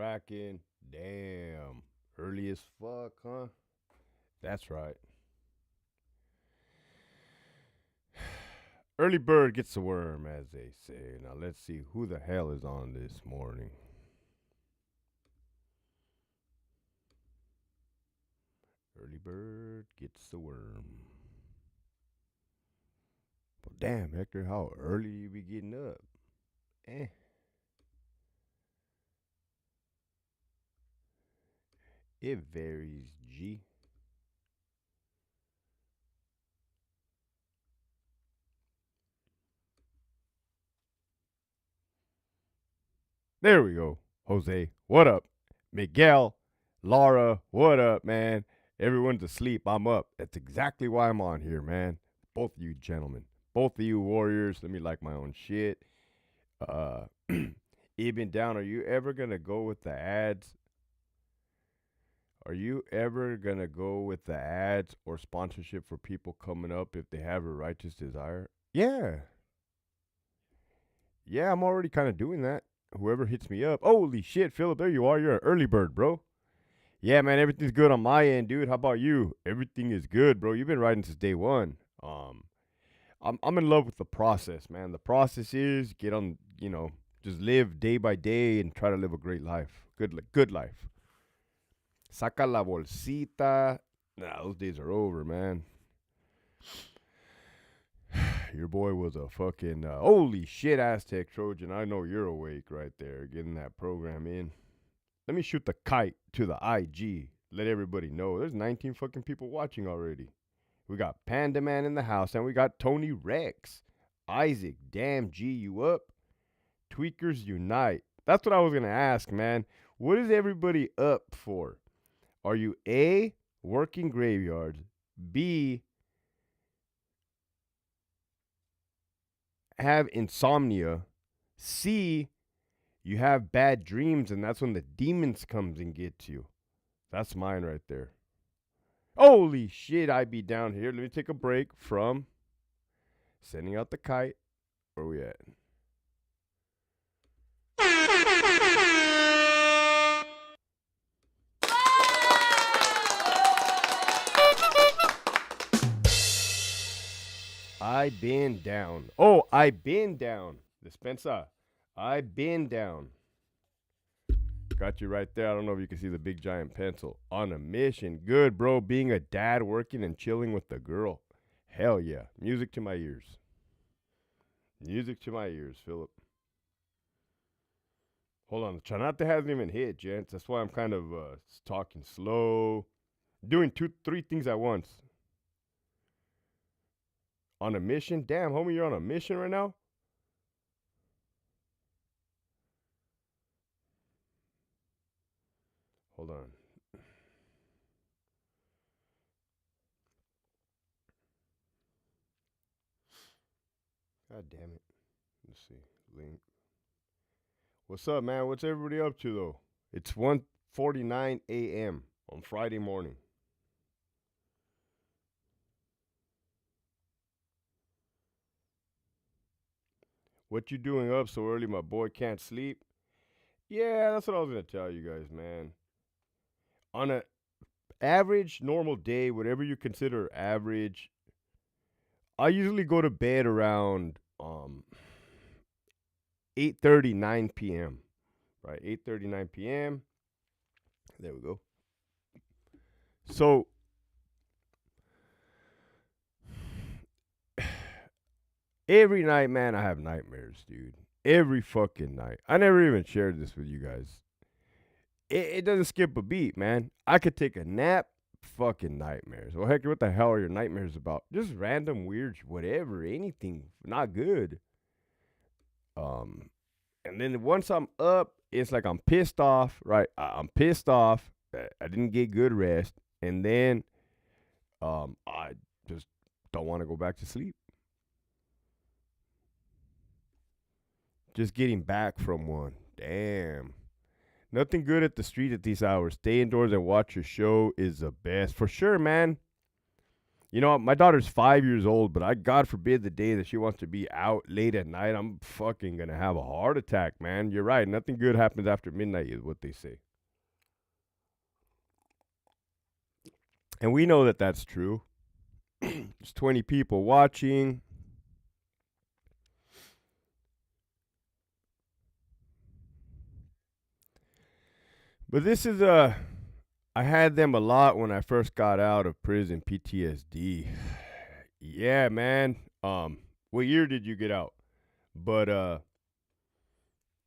cracking. Damn. Early as fuck, huh? That's right. Early bird gets the worm, as they say. Now let's see who the hell is on this morning. Early bird gets the worm. Well, damn, Hector, how early you be getting up? Eh. It varies, G. There we go. Jose, what up? Miguel, Laura, what up, man? Everyone's asleep. I'm up. That's exactly why I'm on here, man. Both of you gentlemen. Both of you warriors. Let me like my own shit. Uh Even down, are you ever gonna go with the ads? Are you ever gonna go with the ads or sponsorship for people coming up if they have a righteous desire? Yeah. Yeah, I'm already kind of doing that. Whoever hits me up. Holy shit, Philip, there you are. You're an early bird, bro. Yeah, man, everything's good on my end, dude. How about you? Everything is good, bro. You've been riding since day one. I'm in love with the process, man. The process is get on, just live day by day and try to live a great life. Good life. Saca la bolsita. Nah, those days are over, man. Your boy was a fucking holy shit Aztec Trojan. I know you're awake right there, getting that program in. Let me shoot the kite to the IG. Let everybody know. There's 19 fucking people watching already. We got Panda Man in the house, and we got Tony Rex. Isaac, damn G, you up? Tweakers Unite. That's what I was gonna ask, man. What is everybody up for? Are you A, working graveyards, B, have insomnia, C, you have bad dreams, and that's when the demons comes and gets you? That's mine right there. Holy shit, I be down here. Let me take a break from sending out the kite. Where we at? I been down. Oh, I been down. Dispensa. I been down. Got you right there. I don't know if you can see the big giant pencil. On a mission. Good, bro. Being a dad, working and chilling with the girl. Hell yeah. Music to my ears. Music to my ears, Philip. Hold on. Chanate hasn't even hit, gents. That's why I'm kind of talking slow. Doing three things at once. On a mission? Damn, homie, you're on a mission right now? Hold on. God damn it. Let's see. Link. What's up, man? What's everybody up to, though? It's 1:49 a.m. on Friday morning. What you doing up so early? My boy can't sleep. Yeah, that's what I was gonna tell you guys, man. On a average normal day, whatever you consider average, I usually go to bed around 8:30 9 p.m. Right, 8:30 9 p.m. There we go. So every night, man, I have nightmares, dude. Every fucking night. I never even shared this with you guys. It doesn't skip a beat, man. I could take a nap, fucking nightmares. Well, heck, what the hell are your nightmares about? Just random, weird, whatever, anything, not good. Um, and then once I'm up, it's like I'm pissed off, right? I'm pissed off that I didn't get good rest, and then I just don't want to go back to sleep. Just getting back from one. Damn. Nothing good at the street at these hours. Stay indoors and watch your show is the best. For sure, man. You know, my daughter's 5 years old, but God forbid the day that she wants to be out late at night, I'm fucking gonna have a heart attack, man. You're right. Nothing good happens after midnight, is what they say. And we know that that's true. There's 20 people watching. But this is I had them a lot when I first got out of prison, PTSD. Yeah, man. What year did you get out? But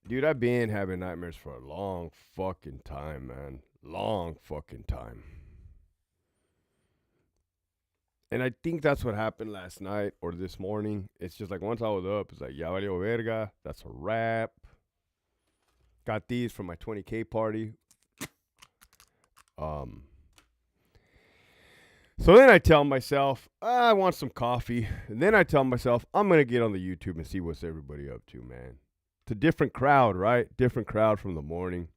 dude, I've been having nightmares for a long fucking time, man. Long fucking time. And I think that's what happened last night or this morning. It's just like once I was up, it's like, ya valió verga. That's a wrap. Got these from my 20K party. So then I tell myself, I want some coffee. And then I tell myself, I'm going to get on the YouTube and see what's everybody up to, man. It's a different crowd, right? Different crowd from the morning.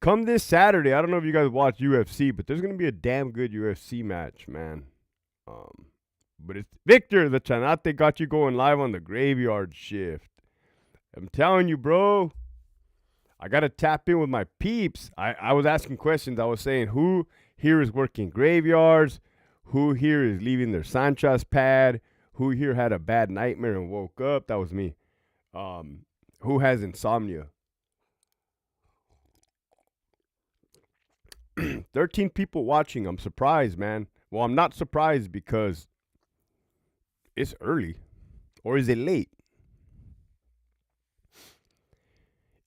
Come this Saturday, I don't know if you guys watch UFC, but there's going to be a damn good UFC match, man. But it's Victor, the Chanate, got you going live on the graveyard shift. I'm telling you, bro. I got to tap in with my peeps. I was asking questions. I was saying, who here is working graveyards? Who here is leaving their Sanchez pad? Who here had a bad nightmare and woke up? That was me. Who has insomnia? 13 people watching. I'm surprised, man. Well, I'm not surprised because it's early. Or is it late?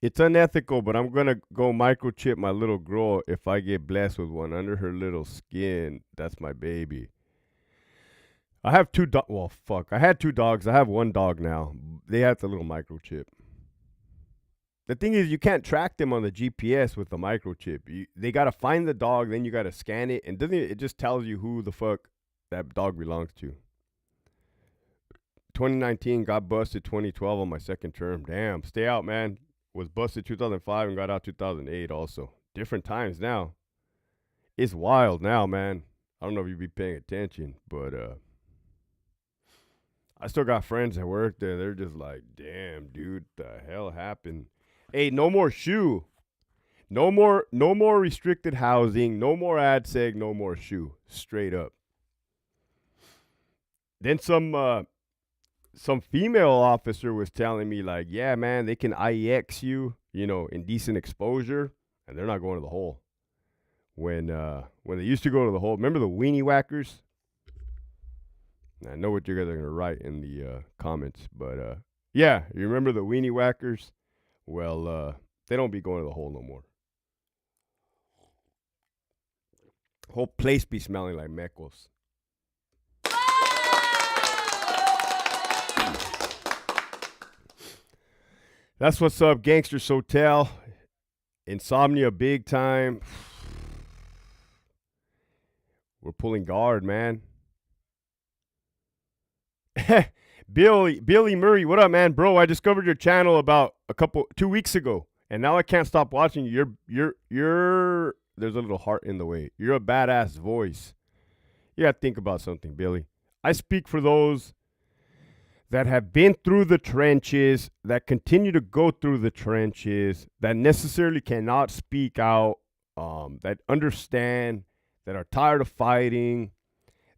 It's unethical, but I'm going to go microchip my little girl if I get blessed with one under her little skin. That's my baby. I have two dogs. Well, fuck. I had two dogs. I have one dog now. They have the little microchip. The thing is, you can't track them on the GPS with the microchip. They got to find the dog, then you got to scan it. And it just tells you who the fuck that dog belongs to. 2019, got busted 2012 on my second term. Damn, stay out, man. Was busted 2005 and got out 2008 also. Different times now. It's wild now, man. I don't know if you be paying attention, but I still got friends that work there. They're just like, damn, dude, the hell happened? Hey, no more shoe. No more restricted housing. No more ad seg. No more shoe. Straight up. Then some female officer was telling me, like, yeah, man, they can IEX you, indecent exposure, and they're not going to the hole. When they used to go to the hole, remember the weenie whackers? I know what you guys are going to write in the comments, but yeah, you remember the weenie whackers? Well, they don't be going to the hole no more. Whole place be smelling like mecos. That's what's up, Gangsters Hotel. Insomnia big time. We're pulling guard, man. Billy Murray, what up, man? Bro, I discovered your channel about 2 weeks ago, and now I can't stop watching you. You're there's a little heart in the way. You're a badass voice. You gotta think about something, Billy. I speak for those that have been through the trenches, that continue to go through the trenches, that necessarily cannot speak out, that understand, that are tired of fighting,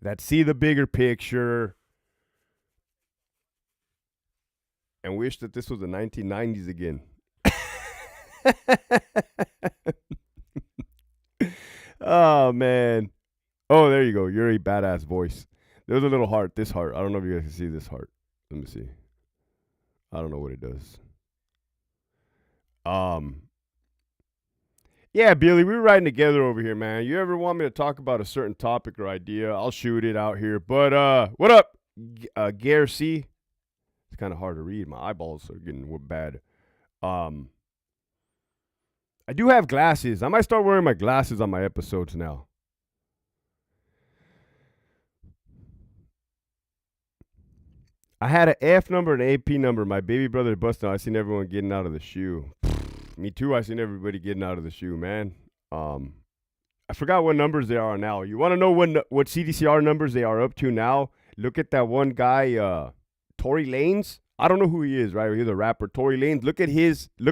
that see the bigger picture, and wish that this was the 1990s again. Oh, man. Oh, there you go. You're a badass voice. There's a little heart. This heart. I don't know if you guys can see this heart. Let me see. I don't know what it does. Yeah, Billy, we were riding together over here, man. You ever want me to talk about a certain topic or idea, I'll shoot it out here. But what up, Garci? It's kind of hard to read. My eyeballs are getting bad. I do have glasses. I might start wearing my glasses on my episodes now. I had an F number and an AP number. My baby brother busted out. I seen everyone getting out of the shoe. Me too. I seen everybody getting out of the shoe, man. I forgot what numbers they are now. You want to know what CDCR numbers they are up to now? Look at that one guy, Tory Lanez. I don't know who he is, right? He's a rapper, Tory Lanez. Look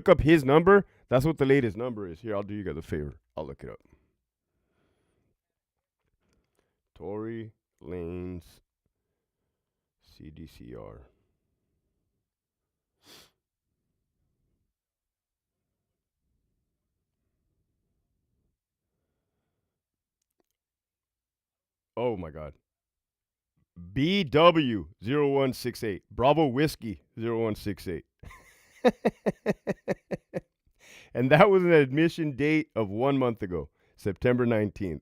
up his number. That's what the latest number is. Here, I'll do you guys a favor. I'll look it up. Tory Lanez CDCR. Oh my God. BW0168. Bravo Whiskey 0168. And that was an admission date of 1 month ago, September 19th.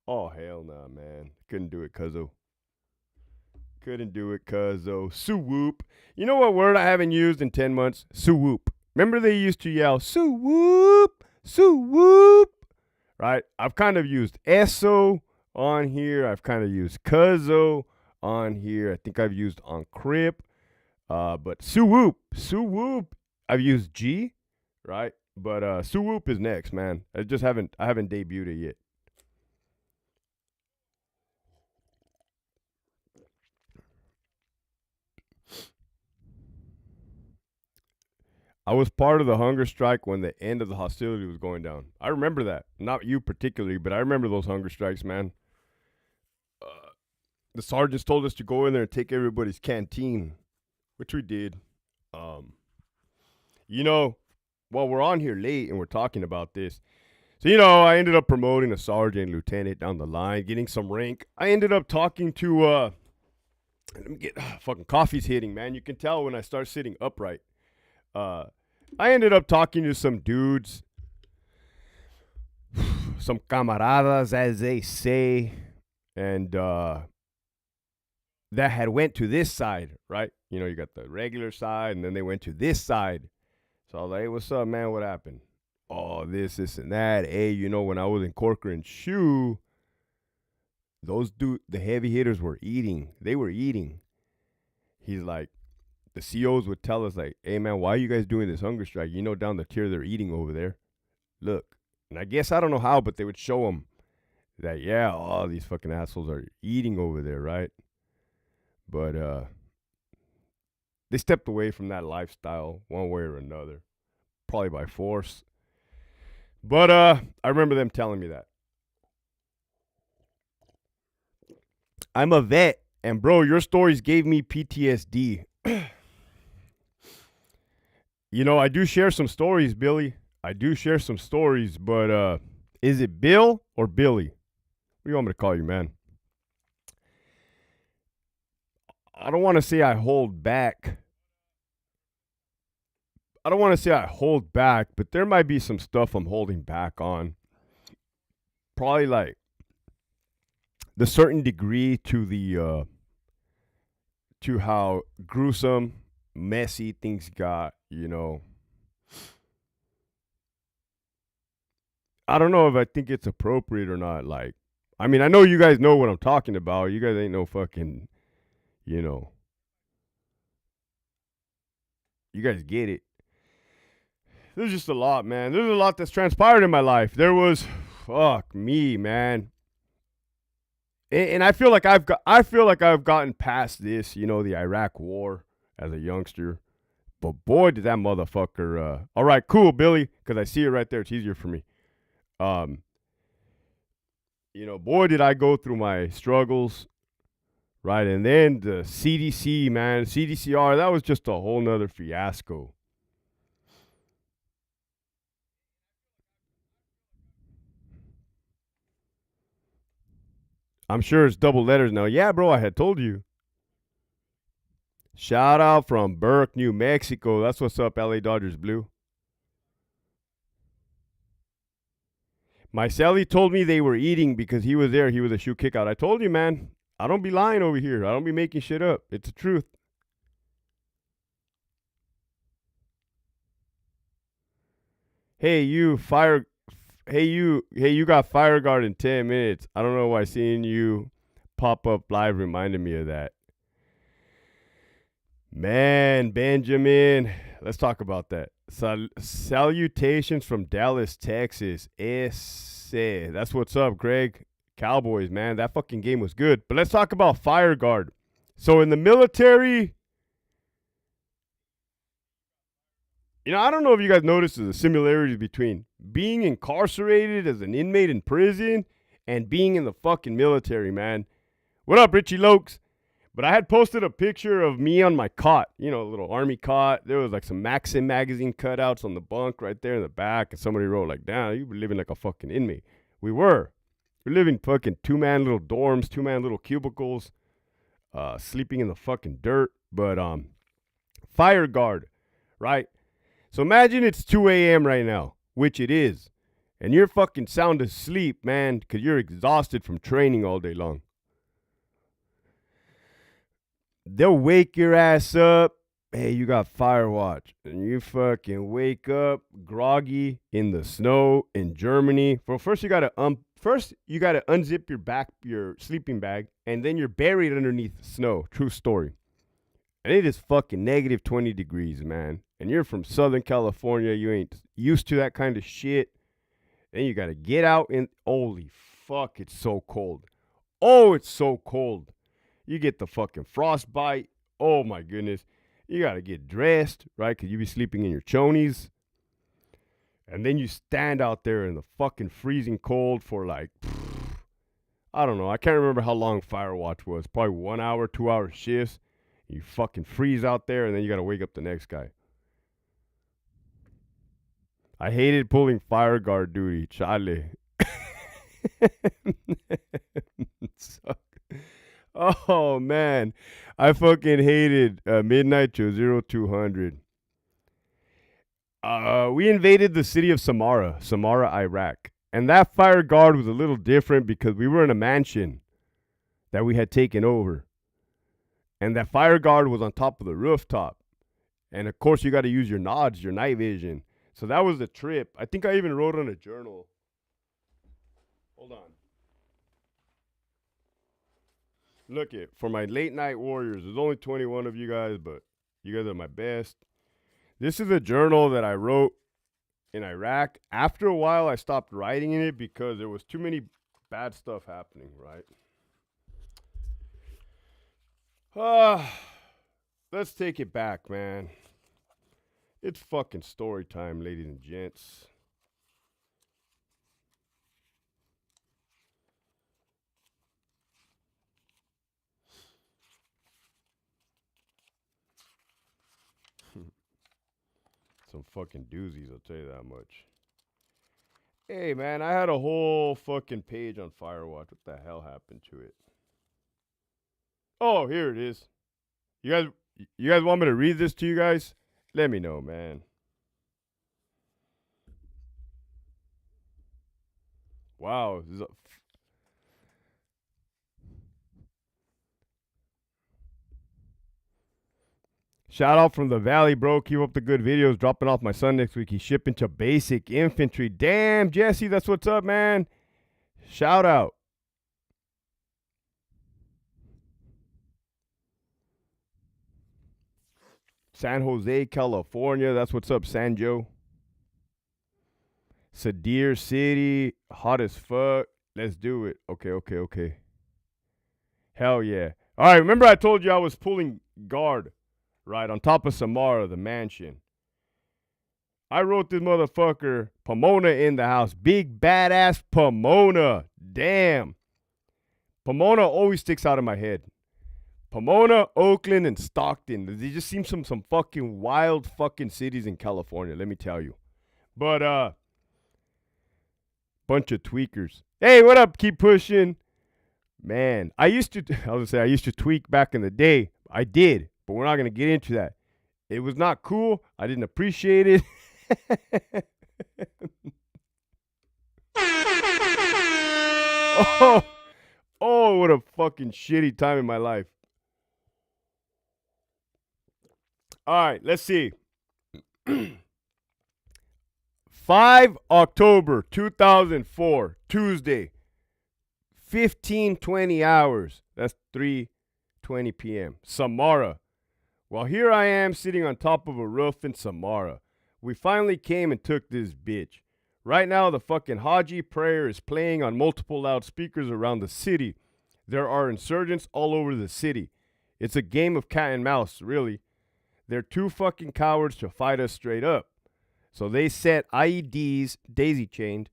Oh, hell nah, man. Couldn't do it, cuzzo. Couldn't do it, cuzzo. Soo-whoop. You know what word I haven't used in 10 months? Soo-whoop. Remember they used to yell, soo-whoop, soo-whoop, right? I've kind of used eso on here. I've kind of used cuzzo on here. I think I've used on crip. But soo-whoop, I've used G, right? But soo-whoop is next, man. I haven't debuted it yet. I was part of the hunger strike when the end of the hostility was going down. I remember that. Not you particularly, but I remember those hunger strikes, man. The sergeants told us to go in there and take everybody's canteen, which we did. Um, while we're on here late and we're talking about this, so I ended up promoting a sergeant, lieutenant down the line, getting some rank. I ended up talking to let me get fucking coffee's hitting, man. You can tell when I start sitting upright. I ended up talking to some dudes, some camaradas, as they say, and that had went to this side, right? You got the regular side, and then they went to this side. So I was like, hey, what's up, man? What happened? Oh, this, and that. Hey, when I was in Corcoran Shoe, the heavy hitters were eating. They were eating. He's like, the COs would tell us, like, hey, man, why are you guys doing this hunger strike? Down the tier, they're eating over there. Look. And I guess, I don't know how, but they would show them that, yeah, all these fucking assholes are eating over there, right? But they stepped away from that lifestyle one way or another, probably by force. But I remember them telling me that. I'm a vet, and bro, your stories gave me PTSD. I do share some stories, Billy. I do share some stories, but is it Bill or Billy? What do you want me to call you, man? I don't want to say I hold back. But there might be some stuff I'm holding back on. Probably like the certain degree to the to how gruesome, messy things got, I don't know if I think it's appropriate or not. Like, I mean, I know you guys know what I'm talking about. You guys ain't no fucking, you guys get it. There's just a lot, man. There's a lot that's transpired in my life. There was, fuck me, man. And I feel like I've gotten past this, the Iraq War as a youngster. But boy, did that motherfucker. All right, cool, Billy, because I see it right there. It's easier for me. Boy, did I go through my struggles, right? And then the CDC, man, CDCR, that was just a whole nother fiasco. I'm sure it's double letters now. Yeah, bro, I had told you. Shout out from Burke, New Mexico. That's what's up, LA Dodgers Blue. My celly told me they were eating because he was there. He was a shoe kickout. I told you, man. I don't be lying over here. I don't be making shit up. It's the truth. Hey, you fire. Hey, you got fire guard in 10 minutes. I don't know why seeing you pop up live reminded me of that. Man, Benjamin. Let's talk about that. Salutations from Dallas, Texas. Say, that's what's up, Greg. Cowboys, man. That fucking game was good. But let's talk about Fire Guard. So in the military, I don't know if you guys noticed the similarities between being incarcerated as an inmate in prison and being in the fucking military, man. What up, Richie Lokes? But I had posted a picture of me on my cot, a little army cot. There was like some Maxim magazine cutouts on the bunk right there in the back. And somebody wrote like, damn, you were living like a fucking inmate. We were. We're living fucking two-man little dorms, two-man little cubicles, sleeping in the fucking dirt. But Fire Guard, right? So imagine it's 2 a.m. right now, which it is. And you're fucking sound asleep, man, because you're exhausted from training all day long. They'll wake your ass up. Hey, you got fire watch. And you fucking wake up groggy in the snow in Germany. Well, first you gotta unzip your sleeping bag, and then you're buried underneath the snow. True story. And it is fucking negative 20 degrees, man. And you're from Southern California. You ain't used to that kind of shit. Then you gotta get out and holy fuck, it's so cold. Oh, it's so cold. You get the fucking frostbite. Oh my goodness. You gotta get dressed, right? Because you be sleeping in your chonies. And then you stand out there in the fucking freezing cold for like, I don't know. I can't remember how long fire watch was. Probably 1 hour, 2 hour shifts. You fucking freeze out there and then you gotta wake up the next guy. I hated pulling fire guard duty, chale. Oh, man. I fucking hated Midnight to 0200. We invaded the city of Samara, Iraq. And that fire guard was a little different because we were in a mansion that we had taken over. And that fire guard was on top of the rooftop. And, of course, you got to use your nods, your night vision. So that was the trip. I think I even wrote on a journal. Hold on. Look it, for my late night warriors, there's only 21 of you guys, but you guys are my best. This is a journal that I wrote in Iraq. After a while, I stopped writing in it because there was too many bad stuff happening, right? Let's take it back, man. It's fucking story time, ladies and gents. Some fucking doozies, I'll tell you that much. Hey, man, I had a whole fucking page on Firewatch. What the hell happened to it? Oh, here it is. You guys want me to read this to you guys? Let me know, man. Wow. Shout out from the Valley, bro. Keep up the good videos. Dropping off my son next week. He's shipping to basic infantry. Damn, Jesse, that's what's up, man. Shout out. San Jose, California. That's what's up, Sanjo. Sadir City. Hot as fuck. Let's do it. Okay. Hell yeah. All right, remember I told you I was pulling guard, right, on top of Samara, the mansion. I wrote this motherfucker, Pomona in the house. Big badass Pomona. Damn. Pomona always sticks out in my head. Pomona, Oakland, and Stockton. They just seem some fucking wild fucking cities in California, let me tell you. But, bunch of tweakers. Hey, what up? Keep pushing. Man, I used to tweak back in the day. I did, but we're not going to get into that. It was not cool. I didn't appreciate it. Oh, what a fucking shitty time in my life. All right, let's see. 5 October 2004, Tuesday, 15:20 hours. That's 3:20 p.m. Samara. Well, here I am sitting on top of a roof in Samara. We finally came and took this bitch, Right now, the fucking Haji prayer is playing on multiple loudspeakers around the city. There are insurgents all over the city. It's a game of cat and mouse, really. They're too fucking cowards to fight us straight up. So they set IEDs, daisy chained,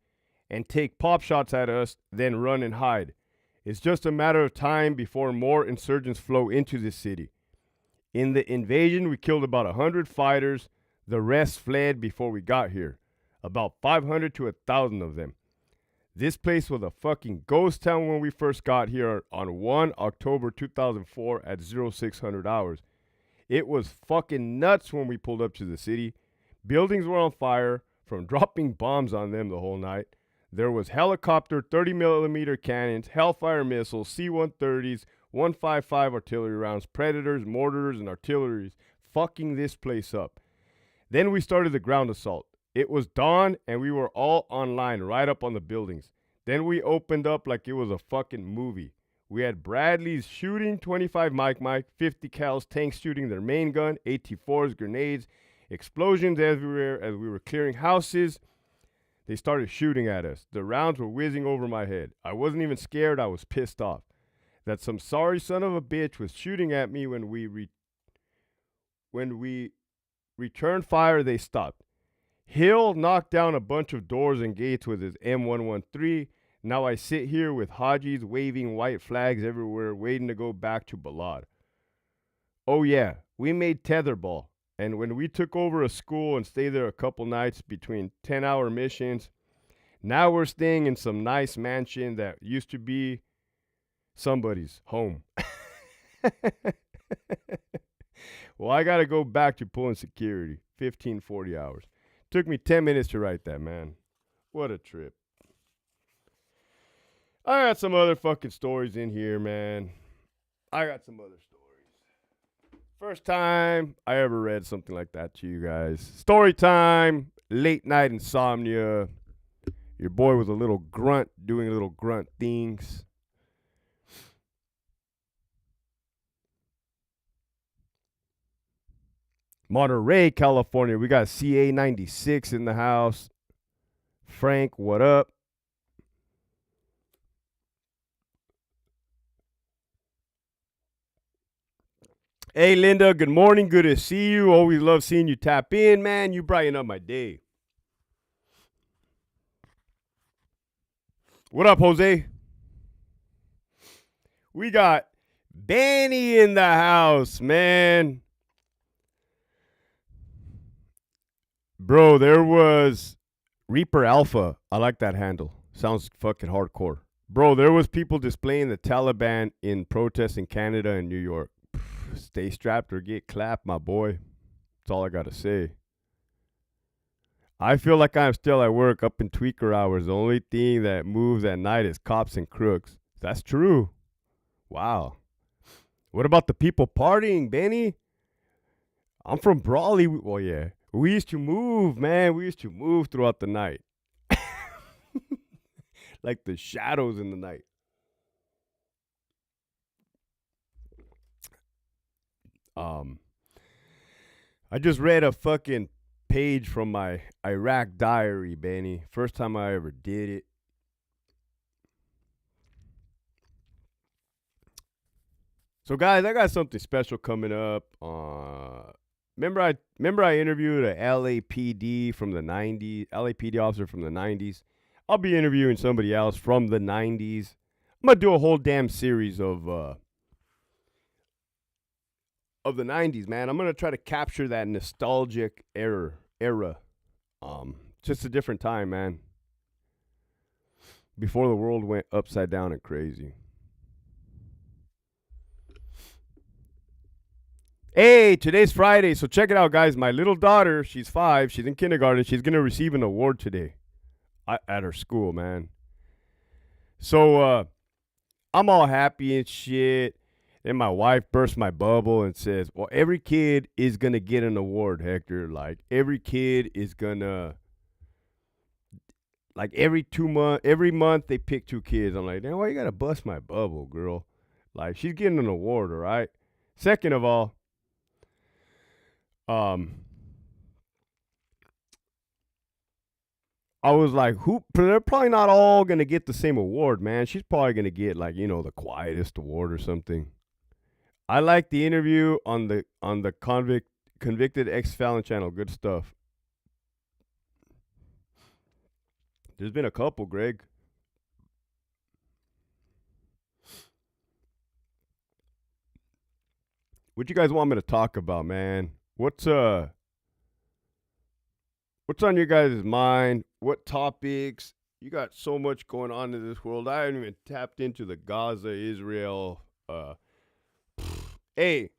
and take pop shots at us, then run and hide. It's just a matter of time before more insurgents flow into the city. In the invasion, we killed about 100 fighters. The rest fled before we got here. About 500 to 1,000 of them. This place was a fucking ghost town when we first got here on 1 October 2004 at 0600 hours. It was fucking nuts when we pulled up to the city. Buildings were on fire from dropping bombs on them the whole night. There was helicopter 30 millimeter cannons, Hellfire missiles, C-130s, 155 artillery rounds, Predators, mortars, and artilleries fucking this place up. Then we started the ground assault. It was dawn and we were all online right up on the buildings. Then we opened up like it was a fucking movie. We had Bradleys shooting 25 Mike, 50 cals, tanks shooting their main gun, AT-4s, grenades, explosions everywhere as we were clearing houses. They started shooting at us. The rounds were whizzing over my head. I wasn't even scared. I was pissed off that some sorry son of a bitch was shooting at me. When we returned fire, they stopped. Hill knocked down a bunch of doors and gates with his M113. Now I sit here with Hajis waving white flags everywhere, waiting to go back to Balad. Oh yeah, we made tetherball. And when we took over a school and stayed there a couple nights between 10-hour missions, now we're staying in some nice mansion that used to be somebody's home. Well, I got to go back to pulling security. 15, 40 hours. Took me 10 minutes to write that, man. What a trip. I got some other fucking stories in here, man. I got some other stories. First time I ever read something like that to you guys. Story time, late night insomnia. Your boy was a little grunt, doing little grunt things. Monterey, California. We got CA96 in the house. Frank, what up? Hey, Linda, good morning. Good to see you. Always love seeing you tap in, man. You brighten up my day. What up, Jose? We got Benny in the house, man. Bro, there was Reaper Alpha. I like that handle. Sounds fucking hardcore. Bro, there was people displaying the Taliban in protests in Canada and New York. Stay strapped or get clapped, my boy. That's all I got to say. I feel like I'm still at work up in tweaker hours. The only thing that moves at night is cops and crooks. That's true. Wow. What about the people partying, Benny? I'm from Brawley. Well, yeah. We used to move, man. We used to move throughout the night. Like the shadows in the night. I just read a fucking page from my Iraq diary, Benny. First time I ever did it. So, guys, I got something special coming up. Remember I interviewed a LAPD from the 90s, LAPD officer from the 90s. I'll be interviewing somebody else from the 90s. I'm gonna do a whole damn series of the 90s, man. I'm gonna try to capture that nostalgic era. Just a different time, man. Before the world went upside down and crazy. Hey, today's Friday, so check it out, guys. My little daughter, she's 5, she's in kindergarten. She's gonna receive an award today at her school, man. So I'm all happy and shit. And my wife bursts my bubble and says, well, every kid is going to get an award, Hector. Like, every kid is going to, like, every month they pick 2 kids. I'm like, damn, why you got to bust my bubble, girl? Like, she's getting an award, all right? Second of all, I was like, who? They're probably not all gonna get the same award, man. She's probably gonna get like the quietest award or something. I like the interview on the convicted ex felon channel. Good stuff. There's been a couple, Greg. What you guys want me to talk about, man? What's on your guys' mind? What topics? You got so much going on in this world. I haven't even tapped into the Gaza Israel. Hey,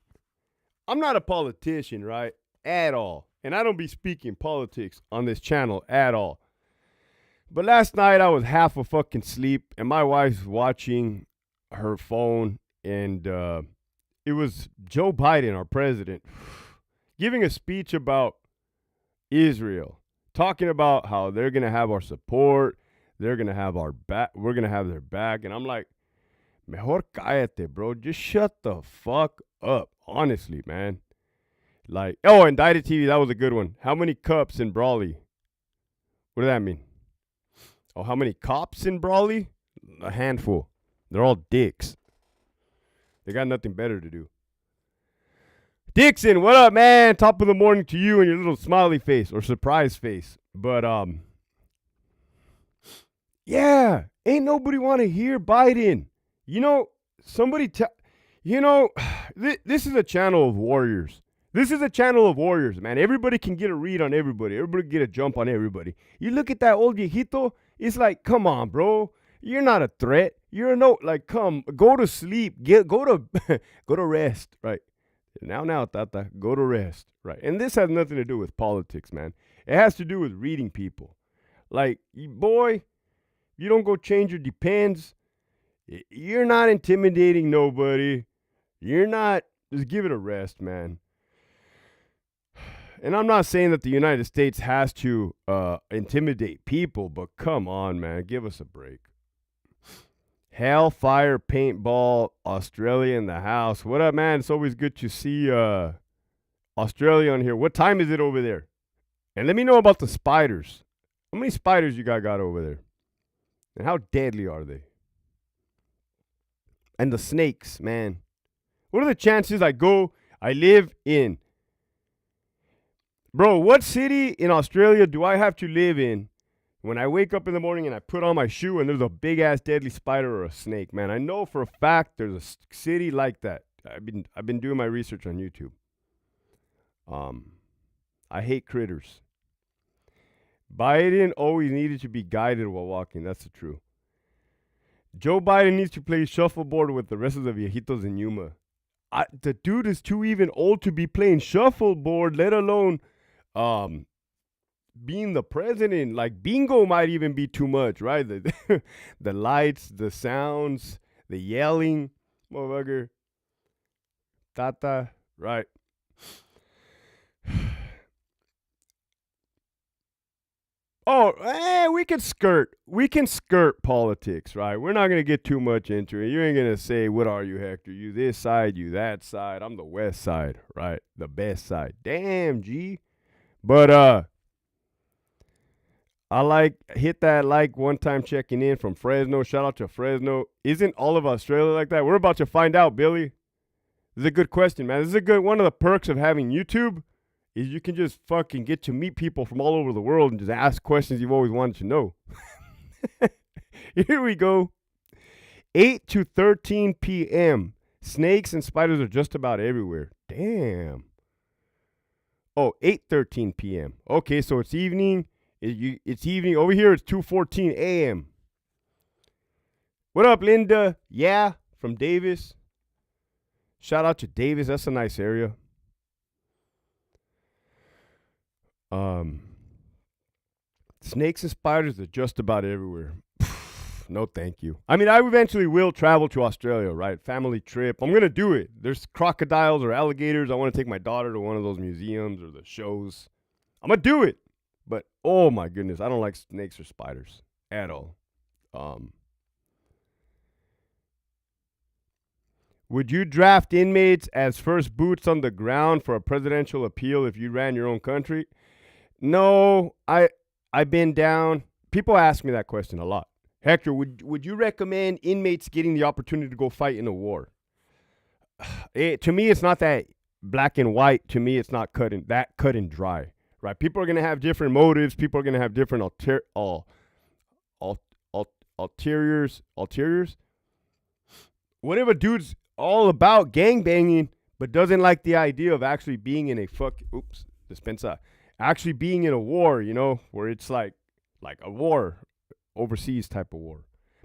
I'm not a politician, right? At all. And I don't be speaking politics on this channel at all. But last night I was half a fucking sleep and my wife's watching her phone and it was Joe Biden, our president, giving a speech about Israel, talking about how they're going to have our support, they're going to have our back, we're going to have their back. And I'm like, mejor cállate, bro. Just shut the fuck up. Honestly, man. Like, oh, Indicted TV, that was a good one. How many cups in Brawley? What does that mean? Oh, how many cops in Brawley? A handful. They're all dicks. They got nothing better to do. Dixon, what up, man? Top of the morning to you and your little smiley face or surprise face. But yeah, ain't nobody want to hear Biden. You know, this is a channel of warriors. This is a channel of warriors, man. Everybody can get a read on everybody. Everybody get a jump on everybody. You look at that old viejito, it's like, come on, bro. You're not a threat. You're go to sleep. Go to rest, right? Now, Tata, go to rest, right? And this has nothing to do with politics, man. It has to do with reading people. Like, boy, you don't go change your depends. You're not intimidating nobody. You're not, just give it a rest, man. And I'm not saying that the United States has to intimidate people, but come on, man, give us a break. Hellfire Paintball, Australia in the house. What up, man? It's always good to see Australia on here. What time is it over there? And let me know about the spiders. How many spiders you got over there? And how deadly are they? And the snakes, man. What are the chances I live in? Bro, what city in Australia do I have to live in when I wake up in the morning and I put on my shoe and there's a big ass deadly spider or a snake, man? I know for a fact there's a city like that. I've been doing my research on YouTube. I hate critters. Biden always needed to be guided while walking. That's the truth. Joe Biden needs to play shuffleboard with the rest of the viejitos in Yuma. The dude is too even old to be playing shuffleboard, let alone being the president. Like, bingo might even be too much, right? The lights, the sounds, the yelling, motherfucker. Tata, right? Oh, we can skirt politics, right? We're not gonna get too much into it. You ain't gonna say, "What are you, Hector? You this side, you that side." I'm the west side, right? The best side. Damn, G. But I hit that one time checking in from Fresno. Shout out to Fresno. Isn't all of Australia like that? We're about to find out, Billy. This is a good question, man. This is a good one of the perks of having YouTube. Is you can just fucking get to meet people from all over the world and just ask questions you've always wanted to know. Here we go. 8 to 13 p.m. Snakes and spiders are just about everywhere. Damn. Oh, 8:13 p.m. Okay, so it's evening. It's evening. Over here, it's 2:14 a.m. What up, Linda? Yeah, from Davis. Shout out to Davis. That's a nice area. Snakes and spiders are just about everywhere. No, thank you. I mean, I eventually will travel to Australia, right? Family trip. I'm going to do it. There's crocodiles or alligators. I want to take my daughter to one of those museums or the shows. I'm going to do it. But, oh my goodness, I don't like snakes or spiders at all. Would you draft inmates as first boots on the ground for a presidential appeal if you ran your own country? No, I've been down. People ask me that question a lot. Hector, would you recommend inmates getting the opportunity to go fight in a war? To me, it's not that black and white. To me, it's not cut and dry. Right? People are gonna have different motives. People are gonna have different ulteriors. What if a dude's all about gang banging, but doesn't like the idea of actually being in a actually being in a war, where it's like a war, overseas type of war.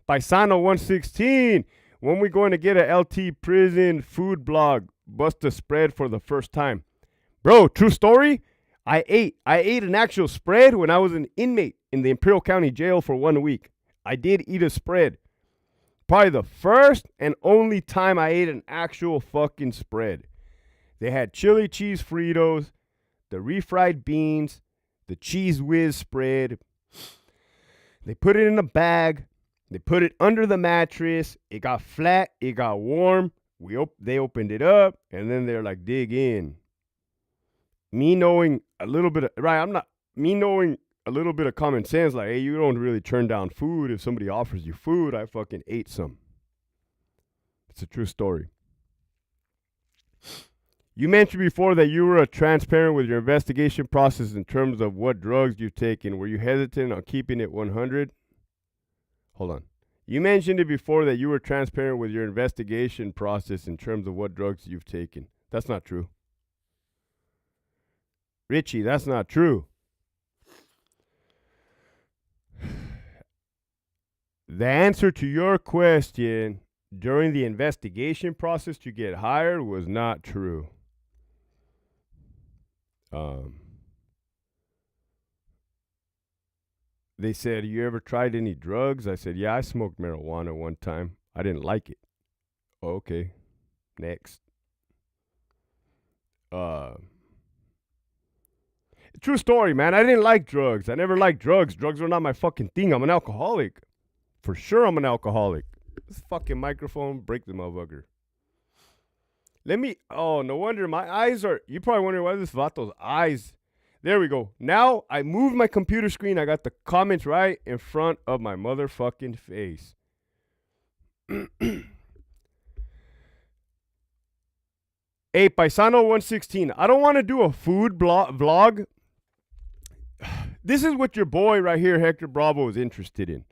Paisano 116, when we going to get a LT prison food blog, bust a spread for the first time? Bro, true story, I ate an actual spread when I was an inmate in the Imperial County Jail for 1 week. I did eat a spread. Probably the first and only time I ate an actual fucking spread. They had chili cheese Fritos, the refried beans, the cheese whiz spread. They put it in a bag. They put it under the mattress. It got flat. It got warm. They opened it up, and then they're like, dig in. Me knowing a little bit of common sense, like, hey, you don't really turn down food. If somebody offers you food, I fucking ate some. It's a true story. You mentioned before that you were transparent with your investigation process in terms of what drugs you've taken. Were you hesitant on keeping it 100? Hold on. You mentioned it before that you were transparent with your investigation process in terms of what drugs you've taken. That's not true. Richie, that's not true. The answer to your question during the investigation process to get hired was not true. They said, you ever tried any drugs? I said, yeah, I smoked marijuana one time. I didn't like it. Oh, okay. Next. True story, man. I didn't like drugs. I never liked drugs. Drugs were not my fucking thing. I'm an alcoholic. For sure I'm an alcoholic. This fucking microphone, break the motherfucker. No wonder my eyes are, you probably wonder why this vato's eyes. There we go. Now I moved my computer screen. I got the comments right in front of my motherfucking face. Hey, Paisano 116. I don't want to do a food vlog. This is what your boy right here, Hector Bravo, is interested in.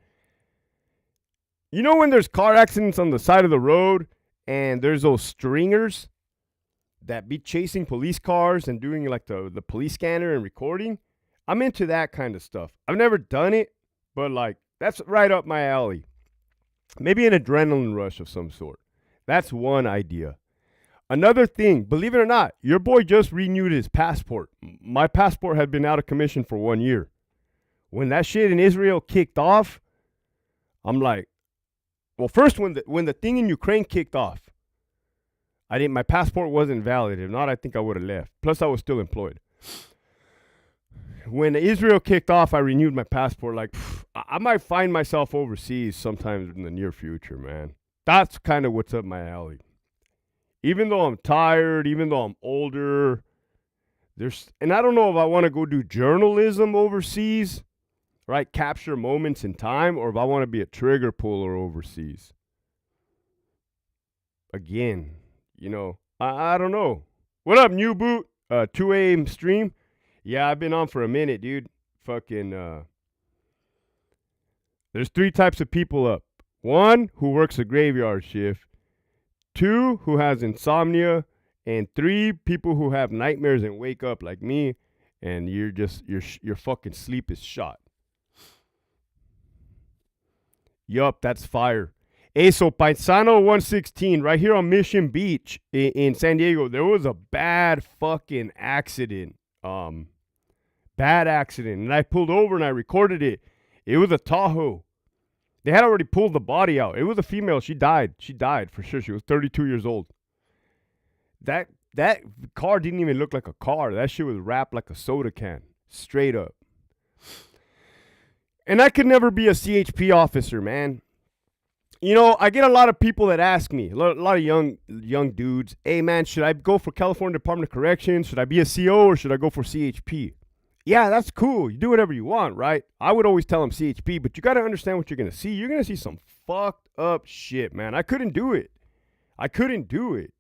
You know when there's car accidents on the side of the road and there's those stringers that be chasing police cars and doing like the police scanner and recording? I'm into that kind of stuff. I've never done it, but like that's right up my alley. Maybe an adrenaline rush of some sort. That's one idea. Another thing, believe it or not, your boy just renewed his passport. My passport had been out of commission for 1 year. When that shit in Israel kicked off, I'm like, well, first when the thing in Ukraine kicked off, my passport wasn't valid. If not, I think I would have left. Plus, I was still employed. When Israel kicked off, I renewed my passport. Like, I might find myself overseas sometime in the near future, man. That's kind of what's up my alley. Even though I'm tired, even though I'm older, and I don't know if I want to go do journalism overseas, right? Capture moments in time, or if I want to be a trigger puller overseas. Again, I don't know. What up, New Boot? 2 a.m. stream? Yeah, I've been on for a minute, dude. Fucking, there's 3 types of people up. 1, who works a graveyard shift. 2, who has insomnia. And 3, people who have nightmares and wake up like me, and your fucking sleep is shot. Yup, that's fire. Hey, so Paisano 116, right here on Mission Beach in San Diego, there was a bad fucking accident. Bad accident. And I pulled over and I recorded it. It was a Tahoe. They had already pulled the body out. It was a female. She died. She died for sure. She was 32 years old. That car didn't even look like a car. That shit was wrapped like a soda can. Straight up. And I could never be a CHP officer, man. I get a lot of people that ask me, a lot of young dudes, hey, man, should I go for California Department of Corrections? Should I be a CO or should I go for CHP? Yeah, that's cool. You do whatever you want, right? I would always tell them CHP, but you got to understand what you're going to see. You're going to see some fucked up shit, man. I couldn't do it. I couldn't do it.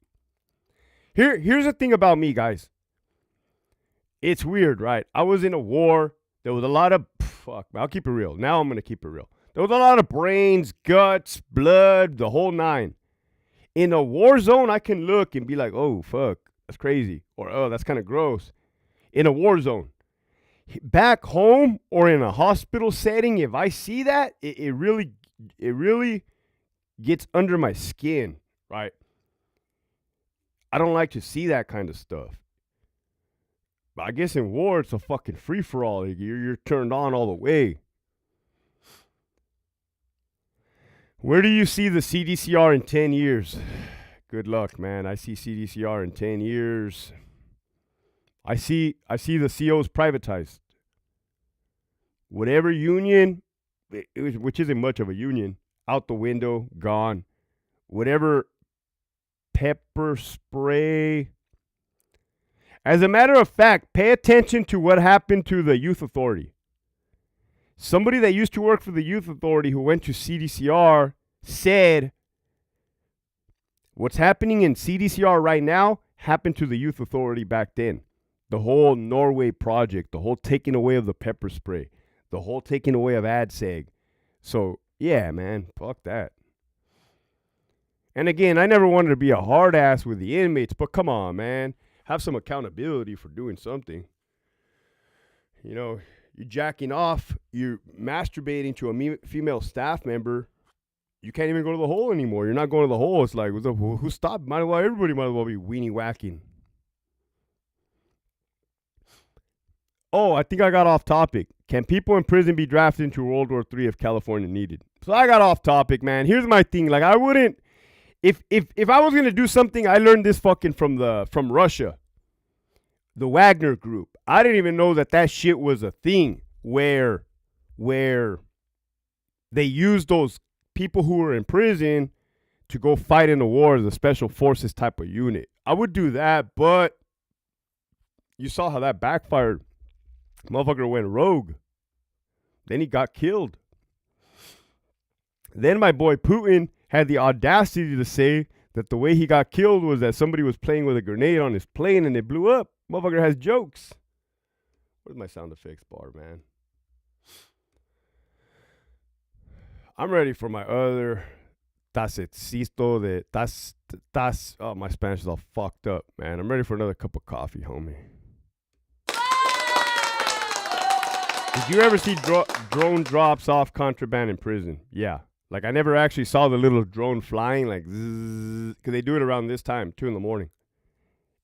Here's the thing about me, guys. It's weird, right? I was in a war. There was a lot of fuck. I'll keep it real. Now I'm going to keep it real. There was a lot of brains, guts, blood, the whole nine. In a war zone, I can look and be like, oh, fuck, that's crazy. Or, oh, that's kind of gross. In a war zone. Back home or in a hospital setting, if I see that, it really gets under my skin, right? I don't like to see that kind of stuff. But I guess in war, it's a fucking free-for-all. You're turned on all the way. Where do you see the CDCR in 10 years? Good luck, man. I see CDCR in 10 years. I see the COs privatized. Whatever union, which isn't much of a union, out the window, gone. Whatever pepper spray. As a matter of fact, pay attention to what happened to the youth authority. Somebody that used to work for the youth authority who went to CDCR said, what's happening in CDCR right now happened to the youth authority back then. The whole Norway project, the whole taking away of the pepper spray, the whole taking away of ADSEG. So, yeah, man, fuck that. And again, I never wanted to be a hard ass with the inmates, but come on, man. Have some accountability for doing something. You know, you're jacking off, you're masturbating to a female staff member. You can't even go to the hole anymore. You're not going to the hole. It's like, who stopped? Everybody might as well be weenie whacking. Oh, I think I got off topic. Can people in prison be drafted into World War III if California needed? So I got off topic, man. Here's my thing. Like, I wouldn't. If I was gonna do something, I learned this fucking from Russia, the Wagner Group. I didn't even know that shit was a thing where they used those people who were in prison to go fight in the war as a special forces type of unit. I would do that, but you saw how that backfired. Motherfucker went rogue. Then he got killed. Then my boy Putin had the audacity to say that the way he got killed was that somebody was playing with a grenade on his plane and it blew up. Motherfucker has jokes. Where's my sound effects bar, man? I'm ready for my other tacecito de tas. Oh, my Spanish is all fucked up, man. I'm ready for another cup of coffee, homie. Did you ever see drone drops off contraband in prison? Yeah. Like, I never actually saw the little drone flying, like, zzz, because they do it around this time, 2 in the morning.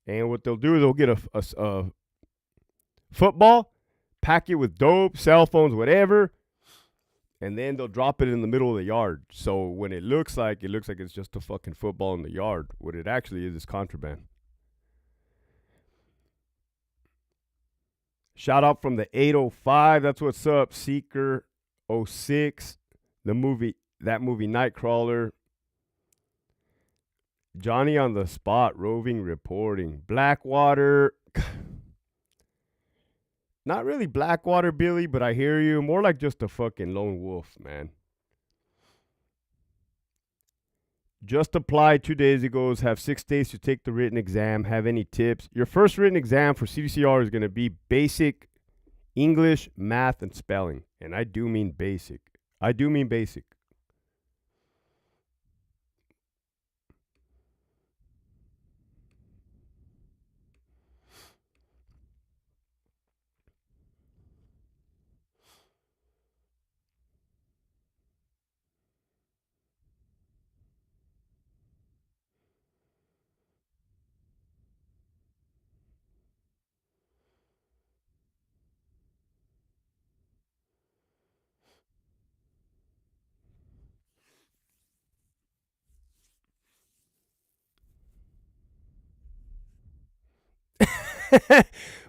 And what they'll do is they'll get a football, pack it with dope, cell phones, whatever, and then they'll drop it in the middle of the yard. So when it looks like it's just a fucking football in the yard, what it actually is contraband. Shout out from the 805. That's what's up. Seeker 06. That movie Nightcrawler. Johnny on the spot, roving reporting. Blackwater. Not really Blackwater, Billy, but I hear you. More like just a fucking lone wolf, man. Just applied 2 days ago. Have 6 days to take the written exam. Have any tips? Your first written exam for CDCR is going to be basic English, math, and spelling. And I do mean basic.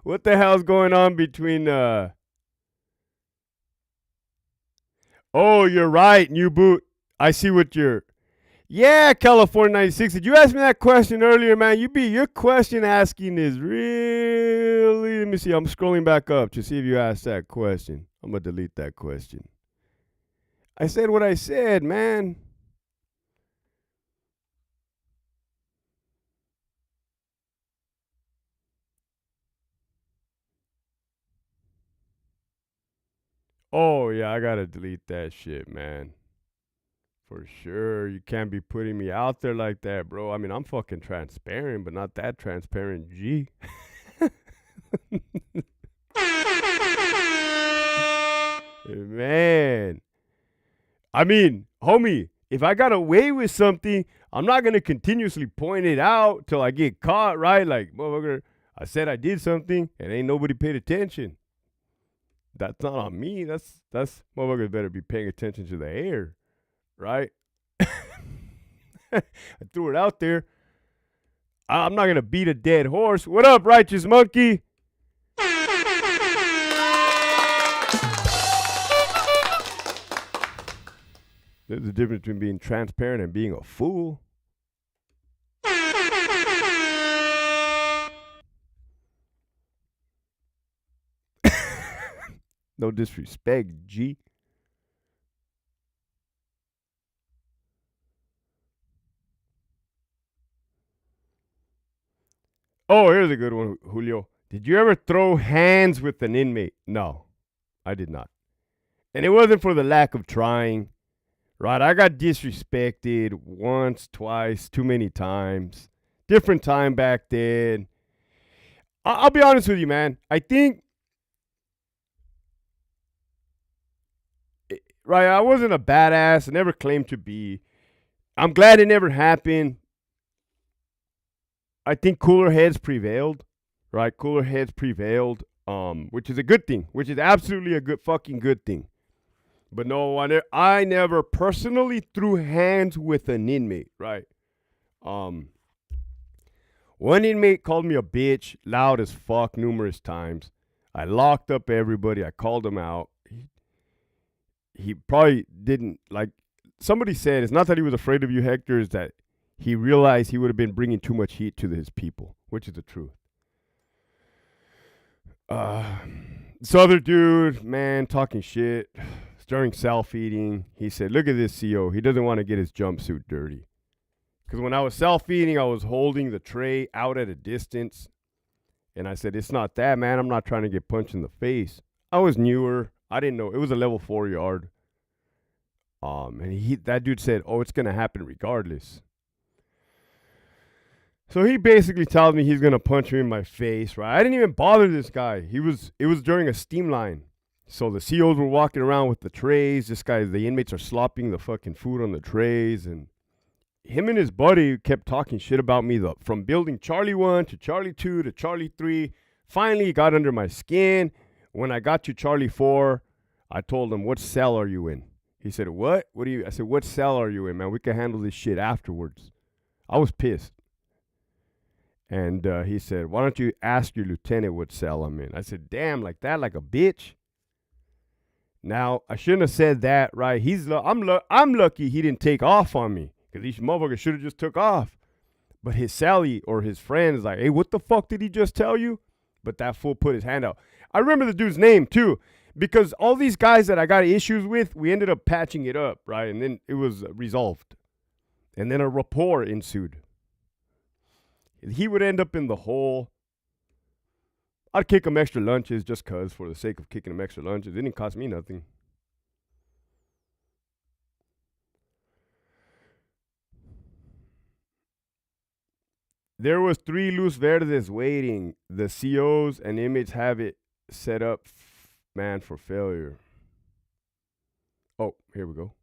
What the hell's going on between Oh, you're right, new boot. I see what you're Yeah, California 96. Did you ask me that question earlier, man? Your question asking is really Let me see. I'm scrolling back up to see if you asked that question. I'm gonna delete that question. I said what I said, man. Oh yeah, I gotta delete that shit, man. For sure. You can't be putting me out there like that, bro. I mean, I'm fucking transparent, but not that transparent, G. Man. I mean, homie, if I got away with something, I'm not gonna continuously point it out till I get caught, right? Like, motherfucker, I said I did something and ain't nobody paid attention. That's not on me. That's motherfuckers better be paying attention to the air, right? I threw it out there. I'm not gonna beat a dead horse. What up, righteous monkey? There's a difference between being transparent and being a fool. No disrespect, G. Oh, here's a good one, Julio. Did you ever throw hands with an inmate? No, I did not. And it wasn't for the lack of trying, right? I got disrespected once, twice, too many times. Different time back then. I'll be honest with you, man. I think, right, I wasn't a badass. I never claimed to be. I'm glad it never happened. I think cooler heads prevailed, right? Cooler heads prevailed, which is a good thing, which is absolutely a good fucking good thing. But no, I never personally threw hands with an inmate, right? One inmate called me a bitch, loud as fuck, numerous times. I locked up everybody. I called him out. He probably didn't like. Somebody said it's not that he was afraid of you, Hector. Is that he realized he would have been bringing too much heat to his people, which is the truth. This other dude, man, talking shit during self-feeding. He said, "Look at this CO. He doesn't want to get his jumpsuit dirty." Because when I was self-feeding, I was holding the tray out at a distance. And I said, "It's not that, man. I'm not trying to get punched in the face." I was newer. I didn't know. It was a level 4 yard. And that dude said, "Oh, it's going to happen regardless." So he basically tells me he's going to punch me in my face, right? I didn't even bother this guy. It was during a steam line. So the COs were walking around with the trays. The inmates are slopping the fucking food on the trays. And him and his buddy kept talking shit about me from building Charlie 1 to Charlie 2 to Charlie 3. Finally, it got under my skin. When I got to Charlie 4, I told him, "What cell are you in?" He said, "What? What do you?" I said, "What cell are you in, man? We can handle this shit afterwards." I was pissed. And he said, "Why don't you ask your lieutenant what cell I'm in?" I said, "Damn, like that, like a bitch." Now, I shouldn't have said that, right? I'm lucky he didn't take off on me, because these motherfuckers should have just took off. But his Sally or his friend is like, "Hey, what the fuck did he just tell you?" But that fool put his hand out. I remember the dude's name, too, because all these guys that I got issues with, we ended up patching it up, right? And then it was resolved. And then a rapport ensued. He would end up in the hole. I'd kick him extra lunches just because, for the sake of kicking him extra lunches. It didn't cost me nothing. There was 3 luz verdes waiting. The COs and inmates have it set up, man, for failure. Oh, here we go.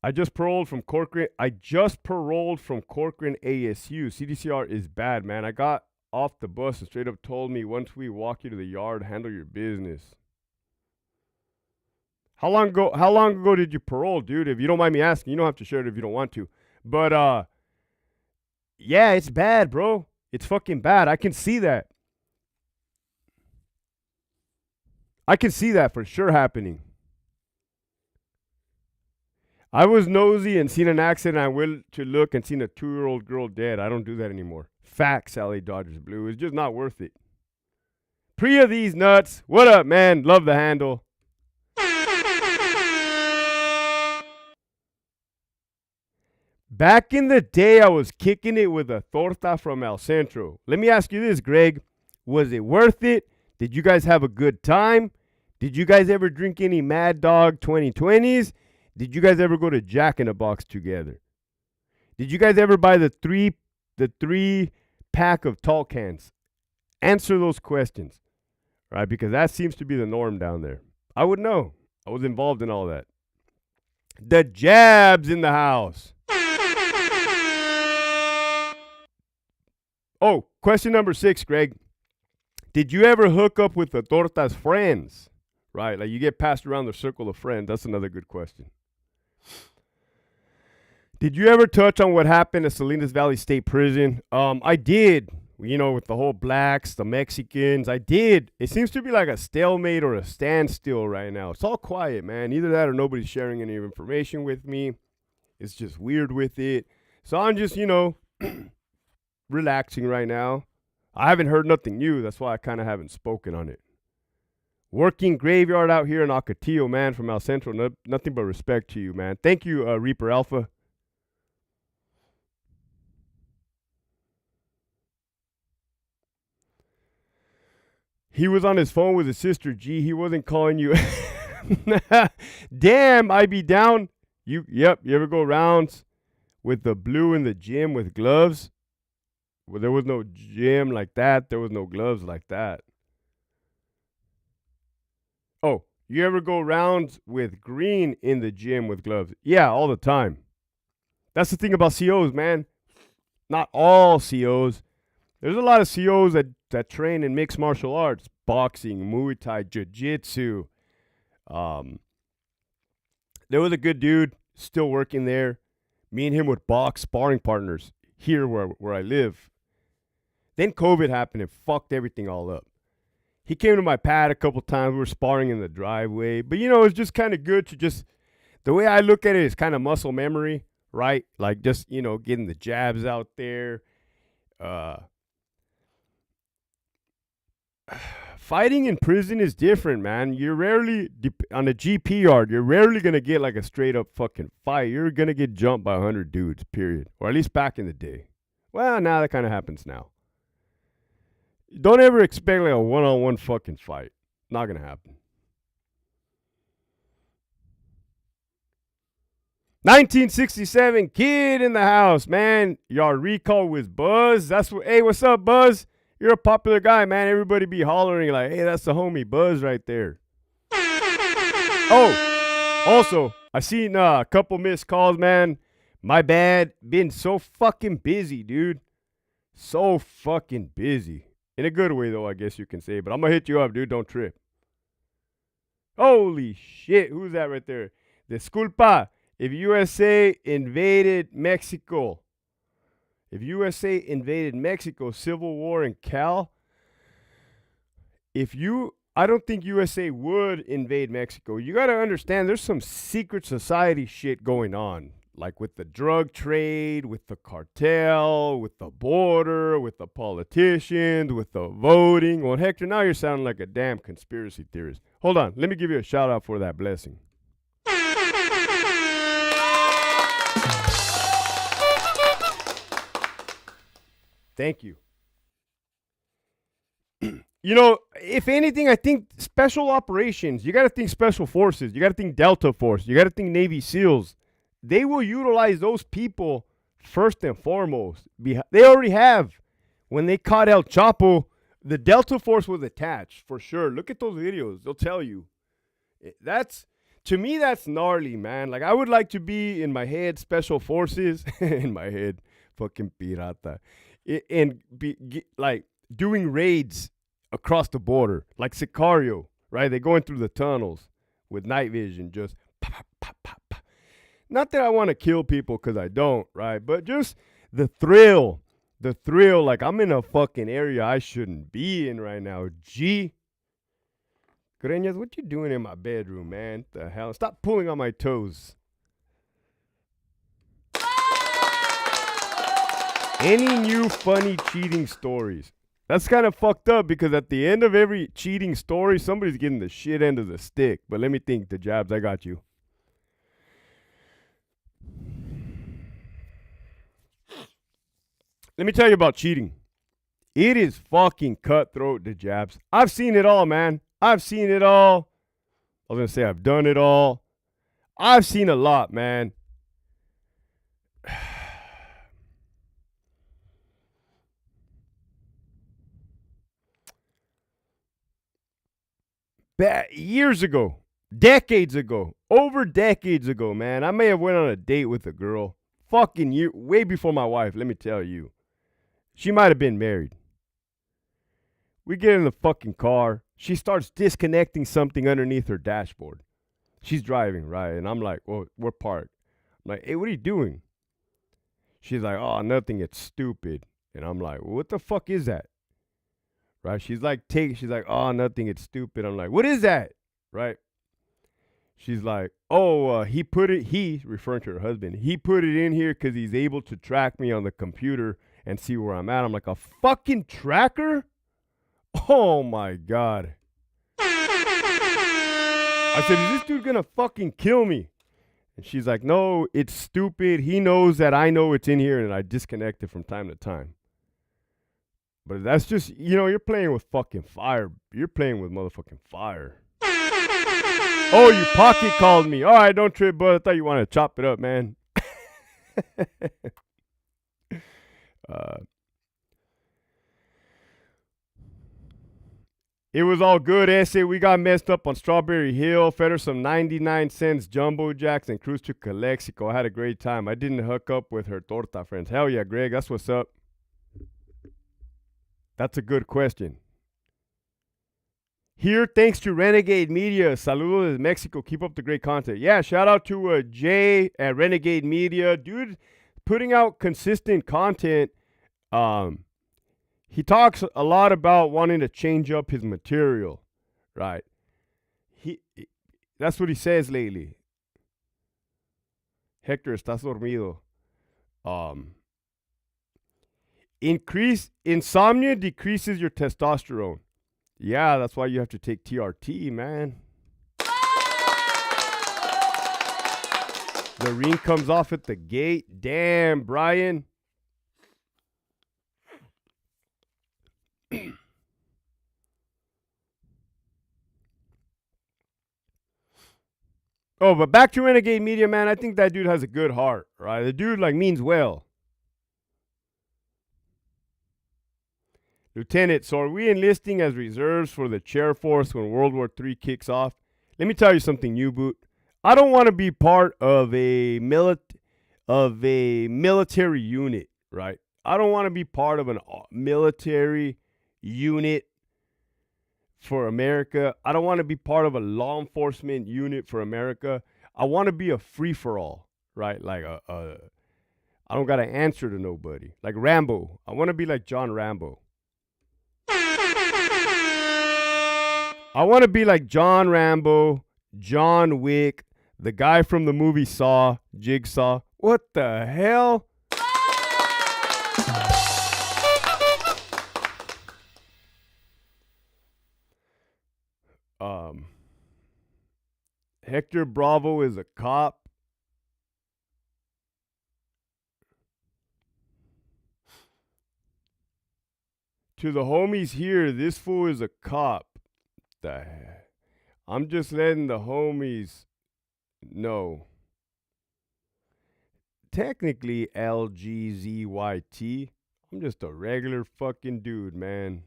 I just paroled from Corcoran ASU. CDCR is bad, man. I got off the bus and straight up told me, "Once we walk you to the yard, handle your business." How long ago did you parole, dude? If you don't mind me asking, you don't have to share it if you don't want to. But yeah, it's bad, bro. It's fucking bad. I can see that. I can see that for sure happening. I was nosy and seen an accident. I went to look and seen a 2-year-old girl dead. I don't do that anymore. Facts, LA Dodgers Blue. It's just not worth it. Priya these nuts. What up, man? Love the handle. Back in the day, I was kicking it with a torta from El Centro. Let me ask you this, Greg. Was it worth it? Did you guys have a good time? Did you guys ever drink any Mad Dog 2020s? Did you guys ever go to Jack in the Box together? Did you guys ever buy the three pack of tall cans? Answer those questions, right? Because that seems to be the norm down there. I would know. I was involved in all that. The Jabs in the house. Oh, question number 6, Greg. Did you ever hook up with the torta's friends? Right, like you get passed around the circle of friends. That's another good question. Did you ever touch on what happened at Salinas Valley State Prison? I did. You know, with the whole blacks, the Mexicans. I did. It seems to be like a stalemate or a standstill right now. It's all quiet, man. Either that or nobody's sharing any information with me. It's just weird with it. So I'm just, relaxing right now. I haven't heard nothing new. That's why I kind of haven't spoken on it. Working graveyard out here in Ocotillo, man, from El Centro. Nothing but respect to you, man. Thank you, Reaper Alpha. He was on his phone with his sister, G. He wasn't calling you. Damn, I be down. You ever go rounds with the blue in the gym with gloves? Well, there was no gym like that. There was no gloves like that. Oh, you ever go rounds with green in the gym with gloves? Yeah, all the time. That's the thing about COs, man. Not all COs. There's a lot of COs that train in mixed martial arts, boxing, Muay Thai, Jiu-Jitsu. There was a good dude still working there. Me and him would box, sparring partners here where I live. Then COVID happened and fucked everything all up. He came to my pad a couple times. We were sparring in the driveway. But, it's just kind of good to just, the way I look at it is kind of muscle memory, right? Like just, getting the jabs out there. Fighting in prison is different, man. You're rarely, on a GP yard, you're rarely going to get like a straight up fucking fight. You're going to get jumped by 100 dudes, period. Or at least back in the day. Well, now that kind of happens now. Don't ever expect like a one-on-one fucking fight. Not going to happen. 1967 kid in the house, man. Y'all recall with Buzz. Hey, what's up, Buzz? You're a popular guy, man. Everybody be hollering like, hey, that's the homie Buzz right there. Oh, also, I seen a couple missed calls, man. My bad. Been so fucking busy, dude. So fucking busy. In a good way, though, I guess you can say. But I'm going to hit you up, dude. Don't trip. Holy shit. Who's that right there? Disculpa. If USA invaded Mexico. Civil War in Cal. I don't think USA would invade Mexico. You got to understand, there's some secret society shit going on. Like with the drug trade, with the cartel, with the border, with the politicians, with the voting. Well, Hector, now you're sounding like a damn conspiracy theorist. Hold on. Let me give you a shout out for that blessing. Thank you. If anything, I think special operations, you got to think special forces. You got to think Delta Force. You got to think Navy SEALs. They will utilize those people first and foremost. They already have. When they caught El Chapo, the Delta Force was attached for sure. Look at those videos. They'll tell you. To me, that's gnarly, man. Like, I would like to be in my head, special forces, in my head, fucking pirata, and like doing raids across the border, like Sicario, right? They're going through the tunnels with night vision, just pop, pop, pop, pop. Not that I want to kill people, because I don't, right? But just the thrill, like I'm in a fucking area I shouldn't be in right now. Gee. Greñas, what you doing in my bedroom, man? The hell? Stop pulling on my toes. Any new funny cheating stories? That's kind of fucked up because at the end of every cheating story, somebody's getting the shit end of the stick. But let me think, the jabs, I got you. Let me tell you about cheating. It is fucking cutthroat, the jabs. I've seen it all, man. I've seen it all. I was going to say I've done it all. I've seen a lot, man. Years ago, decades ago, over decades ago, man, I may have went on a date with a girl. Fucking year, way before my wife, let me tell you. She might have been married. We get in the fucking car. She starts disconnecting something underneath her dashboard. She's driving, right? And I'm like, well, we're parked. I'm like, hey, what are you doing? She's like, oh, nothing. It's stupid. And I'm like, well, what the fuck is that? Right? She's like, oh, nothing. It's stupid. I'm like, what is that? Right? She's like, oh, he, referring to her husband, he put it in here because he's able to track me on the computer and see where I'm at. I'm like, a fucking tracker? Oh my God. I said, is this dude gonna fucking kill me? And she's like, no, it's stupid. He knows that I know it's in here and I disconnect it from time to time. But that's just, you're playing with fucking fire. You're playing with motherfucking fire. Oh, you pocket called me. All right, don't trip, bud. I thought you wanted to chop it up, man. It was all good, essay. We got messed up on Strawberry Hill, fed her some 99 cents Jumbo Jacks, and cruised to Calexico. I had a great time. I didn't hook up with her torta friends. Hell yeah, Greg. That's what's up. That's a good question. Here, thanks to Renegade Media. Saludos desde Mexico. Keep up the great content. Yeah, shout out to Jay at Renegade Media. Dude, putting out consistent content. He talks a lot about wanting to change up his material, right? That's what he says lately. Hector, estás dormido. Insomnia decreases your testosterone. Yeah, that's why you have to take TRT, man. The ring comes off at the gate. Damn, Brian. Oh, but back to Renegade Media, man. I think that dude has a good heart, right? The dude, means well. Lieutenant, so are we enlisting as reserves for the chair force when World War III kicks off? Let me tell you something, U-Boot. I don't want to be part of a military unit, right? I don't want to be part of a military unit for America. I don't want to be part of a law enforcement unit for America. I want to be a free-for-all, right? Like I don't got to answer to nobody. Like Rambo. I want to be like John Rambo. I want to be like John Rambo, John Wick, the guy from the movie Saw, Jigsaw. What the hell? Hector Bravo is a cop. To the homies here, this fool is a cop. I'm just letting the homies know. Technically LGZYT. I'm just a regular fucking dude, man.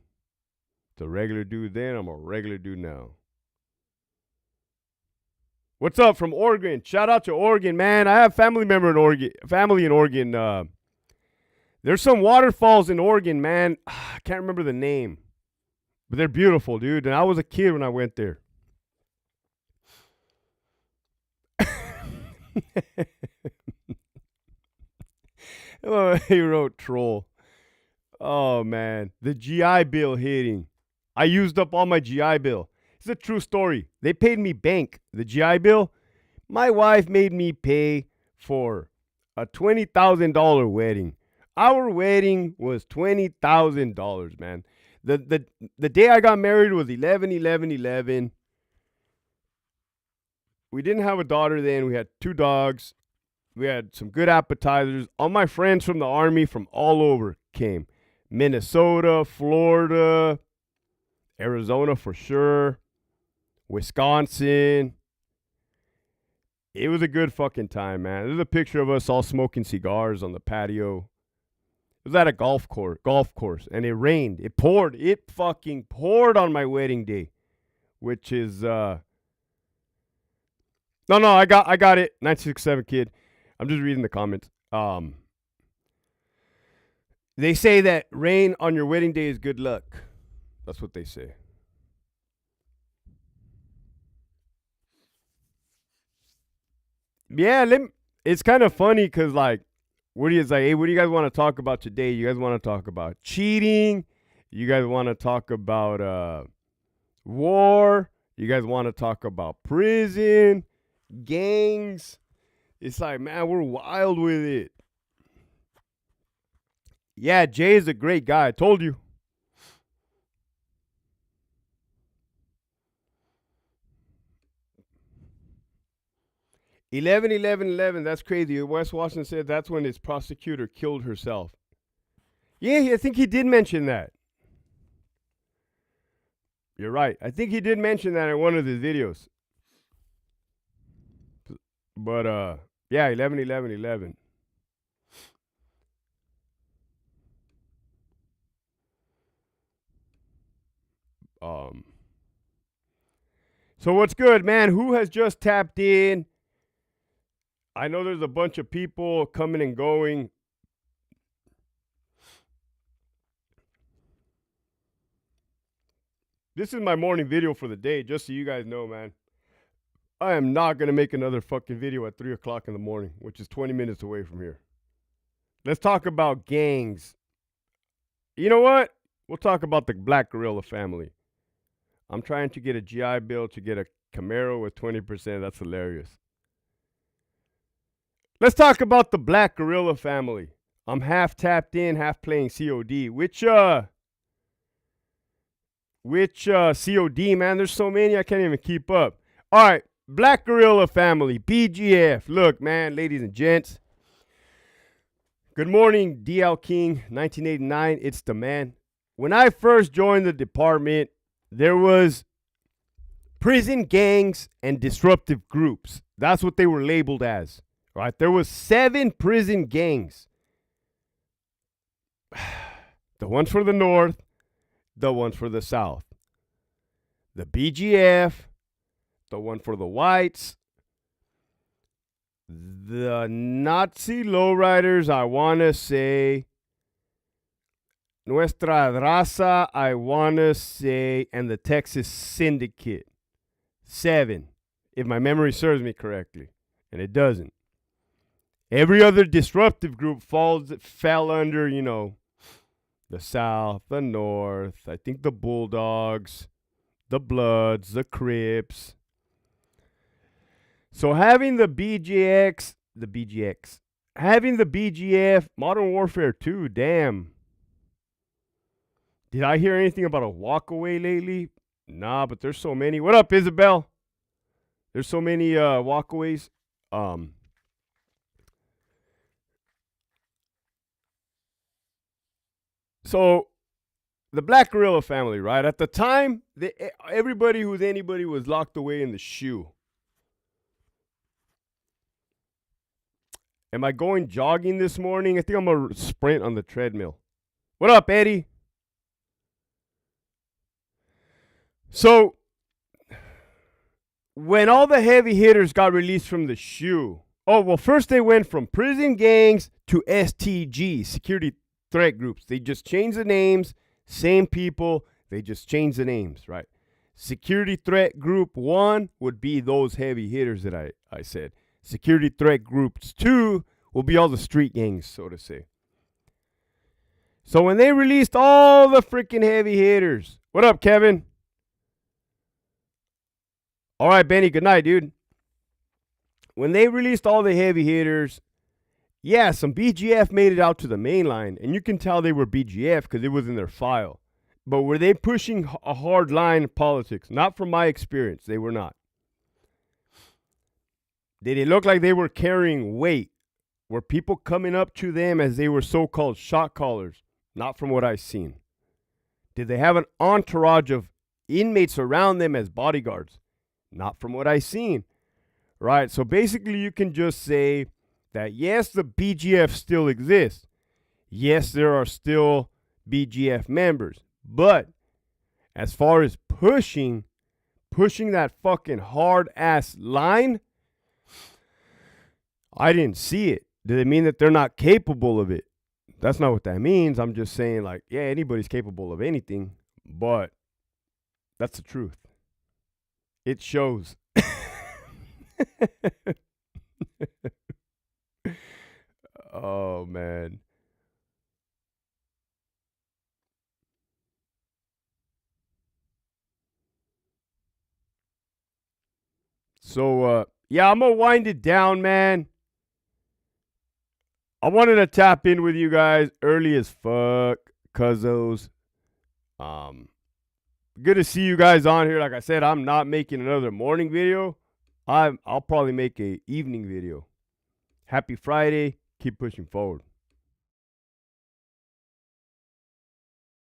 It's a regular dude then, I'm a regular dude now. What's up from Oregon? Shout out to Oregon, man. I have family in Oregon. There's some waterfalls in Oregon, man. I can't remember the name. But they're beautiful, dude. And I was a kid when I went there. Oh, he wrote troll. Oh, man. The GI Bill hitting. I used up all my GI Bill. It's a true story. They paid me bank. The GI Bill, my wife made me pay for a $20,000 wedding. Our wedding was $20,000, man. The day I got married was 11/11/11. We didn't have a daughter then. We had 2 dogs. We had some good appetizers. All my friends from the army from all over came. Minnesota, Florida, Arizona for sure, Wisconsin. It was a good fucking time, man. There's a picture of us all smoking cigars on the patio. It was at a golf course, and it rained. It poured. It fucking poured on my wedding day, which is no, I got it. 967 kid. I'm just reading the comments. They say that rain on your wedding day is good luck. That's what they say. Yeah, it's kind of funny because like, what do you say? Hey, what do you guys want to talk about today? You guys want to talk about cheating? You guys want to talk about war? You guys want to talk about prison, gangs? It's like, man, we're wild with it. Yeah, Jay is a great guy. I told you. 11/11/11. That's crazy. Wes Washington said that's when his prosecutor killed herself. Yeah, I think he did mention that. You're right. I think he did mention that in one of his videos. But yeah, 11/11/11. So what's good, man? Who has just tapped in? I know there's a bunch of people coming and going. This is my morning video for the day, just so you guys know, man. I am not going to make another fucking video at 3 o'clock in the morning, which is 20 minutes away from here. Let's talk about gangs. You know what? We'll talk about the Black Gorilla family. I'm trying to get a GI Bill to get a Camaro with 20%. That's hilarious. Let's talk about the Black Gorilla family. I'm half tapped in, half playing COD. Which COD, man? There's so many I can't even keep up. All right, Black Gorilla family, BGF. Look, man, ladies and gents. Good morning, DL King, 1989. It's the man. When I first joined the department, there was prison gangs and disruptive groups. That's what they were labeled as. Right? There was 7 prison gangs. The ones for the north, the ones for the south. The BGF, the one for the whites. The Nazi lowriders, I want to say. Nuestra Raza, I want to say. And the Texas Syndicate. 7, if my memory serves me correctly. And it doesn't. Every other disruptive group fell under, you know, the South, the North, I think the Bulldogs, the Bloods, the Crips. So having the BGX, having the BGF, Modern Warfare 2, damn. Did I hear anything about a walkaway lately? Nah, but there's so many. What up, Isabel? There's so many walkaways. So, the Black Gorilla family, right? At the time, everybody who was anybody was locked away in the shoe. Am I going jogging this morning? I think I'm going to sprint on the treadmill. What up, Eddie? So, when all the heavy hitters got released from the shoe, first they went from prison gangs to STG, security threat groups. They just changed the names, same people, they just changed the names, right? Security threat group 1 would be those heavy hitters that I said. Security threat groups 2 will be all the street gangs, so to say. So when they released all the freaking heavy hitters, what up, Kevin? All right, Benny, good night, dude. When they released all the heavy hitters, Yeah, some BGF made it out to the main line, and you can tell they were BGF because it was in their file. But were they pushing a hard line of politics? Not from my experience. They were not. Did it look like they were carrying weight? Were people coming up to them as they were so-called shot callers? Not from what I've seen. Did they have an entourage of inmates around them as bodyguards? Not from what I've seen. Right? So basically you can just say that yes, the BGF still exists. Yes, there are still BGF members. But as far as pushing that fucking hard ass line, I didn't see it. Did it mean that they're not capable of it? That's not what that means. I'm just saying, like, yeah, anybody's capable of anything, but that's the truth. It shows. Oh, man. So, yeah, I'm going to wind it down, man. I wanted to tap in with you guys early as fuck, cuzzos. Good to see you guys on here. Like I said, I'm not making another morning video. I'll probably make a evening video. Happy Friday. Keep pushing forward.